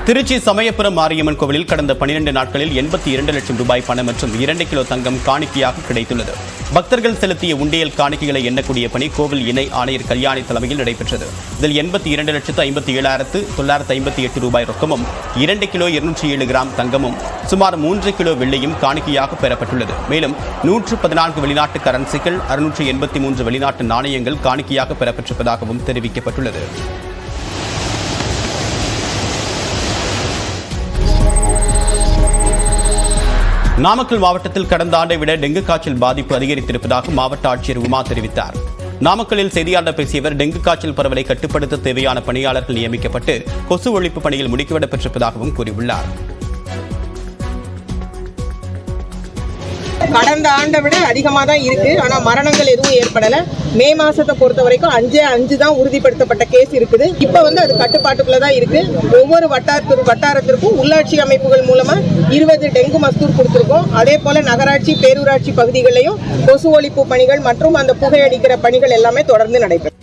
திருச்சி சமயபுரம் மாரியம்மன் கோவிலில் கடந்த 12 நாட்களில் 82 லட்சம் ரூபாய் பணம் மற்றும் 2 கிலோ தங்கம் காணிக்கையாக கிடைத்துள்ளது. பக்தர்கள் செலுத்திய உண்டியல் காணிக்கைகளை எண்ணக்கூடிய பணி கோவில் இணை ஆணையர் கல்யாணி தலைமையில் நடைபெற்றது. இதில் 82,57,958 ரூபாய் ரொக்கமும் 2 கிலோ 207 கிராம் தங்கமும் சுமார் 3 கிலோ வெள்ளியும் காணிக்கையாக பெறப்பட்டுள்ளது. மேலும் 114 வெளிநாட்டு கரன்சிகள் 683 வெளிநாட்டு நாணயங்கள் காணிக்கையாக பெறப்பட்டிருப்பதாகவும் தெரிவிக்கப்பட்டுள்ளது. நாமக்கல் மாவட்டத்தில் கடந்த ஆண்டை விட டெங்கு காய்ச்சல் பாதிப்பு அதிகரித்திருப்பதாக மாவட்ட ஆட்சியர் உமா தெரிவித்தார். நாமக்கல்லில் செய்தியாளர் பேசிய அவர், டெங்கு காய்ச்சல் பரவலை கட்டுப்படுத்த தேவையான பணியாளர்கள் நியமிக்கப்பட்டு கொசு ஒழிப்பு பணியில் முடுக்கிவிடப்பட்டிருப்பதாகவும் கூறியுள்ளார். கடந்த ஆண்டை விட அதிகமாக தான் இருக்கு. ஆனால் மரணங்கள் எதுவும் ஏற்படலை. மே மாசத்தை பொறுத்த வரைக்கும் 5 தான் உறுதிப்படுத்தப்பட்ட கேஸ் இருக்குது. இப்போ அது கட்டுப்பாட்டுக்குள்ள தான் இருக்கு. ஒவ்வொரு வட்டாரத்திற்கும் உள்ளாட்சி அமைப்புகள் மூலமா 20 டெங்கு மஸ்தூர் கொடுத்துருக்கோம். அதே போல நகராட்சி பேரூராட்சி பகுதிகளிலையும் கொசு ஒழிப்பு பணிகள் மற்றும் அந்த புகையடிக்கிற பணிகள் எல்லாமே தொடர்ந்து நடைபெறும்.